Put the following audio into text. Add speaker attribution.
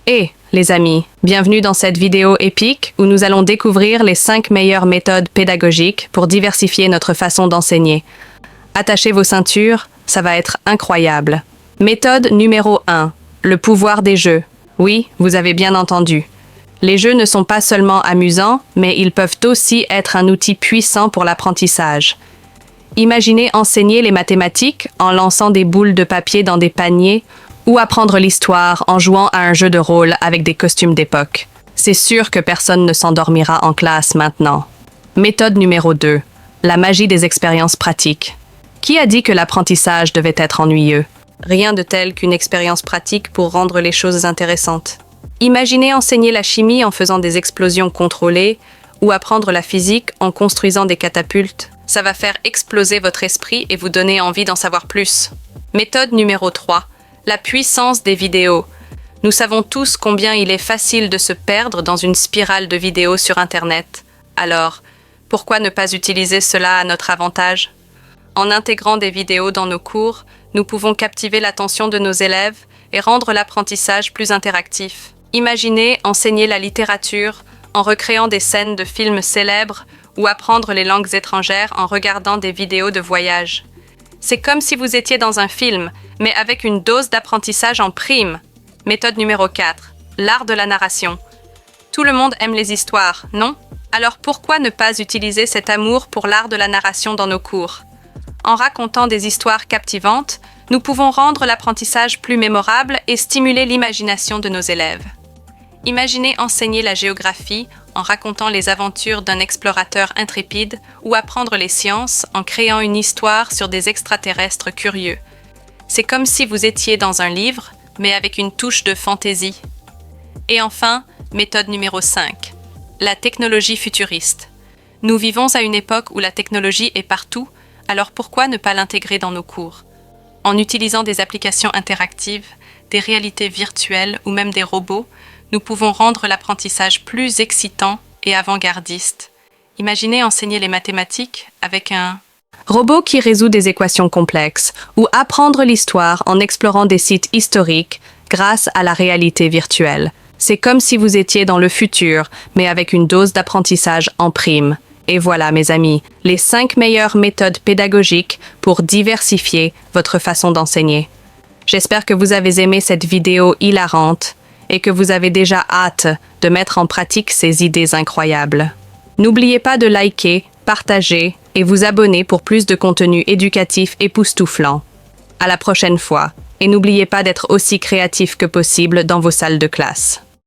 Speaker 1: Les amis, bienvenue dans cette vidéo épique où nous allons découvrir les 5 meilleures méthodes pédagogiques pour diversifier notre façon d'enseigner. Attachez vos ceintures, ça va être incroyable. Méthode numéro 1. Le pouvoir des jeux. Oui, vous avez bien entendu. Les jeux ne sont pas seulement amusants, mais ils peuvent aussi être un outil puissant pour l'apprentissage. Imaginez enseigner les mathématiques en lançant des boules de papier dans des paniers ou apprendre l'histoire en jouant à un jeu de rôle avec des costumes d'époque. C'est sûr que personne ne s'endormira en classe maintenant. Méthode numéro 2. La magie des expériences pratiques. Qui a dit que l'apprentissage devait être ennuyeux? Rien de tel qu'une expérience pratique pour rendre les choses intéressantes. Imaginez enseigner la chimie en faisant des explosions contrôlées ou apprendre la physique en construisant des catapultes. Ça va faire exploser votre esprit et vous donner envie d'en savoir plus. Méthode numéro 3. La puissance des vidéos. Nous savons tous combien il est facile de se perdre dans une spirale de vidéos sur Internet. Alors, pourquoi ne pas utiliser cela à notre avantage? En intégrant des vidéos dans nos cours, nous pouvons captiver l'attention de nos élèves et rendre l'apprentissage plus interactif. Imaginez enseigner la littérature en recréant des scènes de films célèbres ou apprendre les langues étrangères en regardant des vidéos de voyage. C'est comme si vous étiez dans un film, mais avec une dose d'apprentissage en prime. Méthode numéro 4. L'art de la narration. Tout le monde aime les histoires, non? Alors pourquoi ne pas utiliser cet amour pour l'art de la narration dans nos cours? En racontant des histoires captivantes, nous pouvons rendre l'apprentissage plus mémorable et stimuler l'imagination de nos élèves. Imaginez enseigner la géographie en racontant les aventures d'un explorateur intrépide ou apprendre les sciences en créant une histoire sur des extraterrestres curieux. C'est comme si vous étiez dans un livre, mais avec une touche de fantaisie. Et enfin, méthode numéro 5. La technologie futuriste. Nous vivons à une époque où la technologie est partout, alors pourquoi ne pas l'intégrer dans nos cours? En utilisant des applications interactives, des réalités virtuelles ou même des robots, nous pouvons rendre l'apprentissage plus excitant et avant-gardiste. Imaginez enseigner les mathématiques avec un robot qui résout des équations complexes ou apprendre l'histoire en explorant des sites historiques grâce à la réalité virtuelle. C'est comme si vous étiez dans le futur, mais avec une dose d'apprentissage en prime. Et voilà, mes amis, les 5 meilleures méthodes pédagogiques pour diversifier votre façon d'enseigner. J'espère que vous avez aimé cette vidéo hilarante et que vous avez déjà hâte de mettre en pratique ces idées incroyables. N'oubliez pas de liker, partager et vous abonner pour plus de contenu éducatif époustouflant. À la prochaine fois, et n'oubliez pas d'être aussi créatif que possible dans vos salles de classe.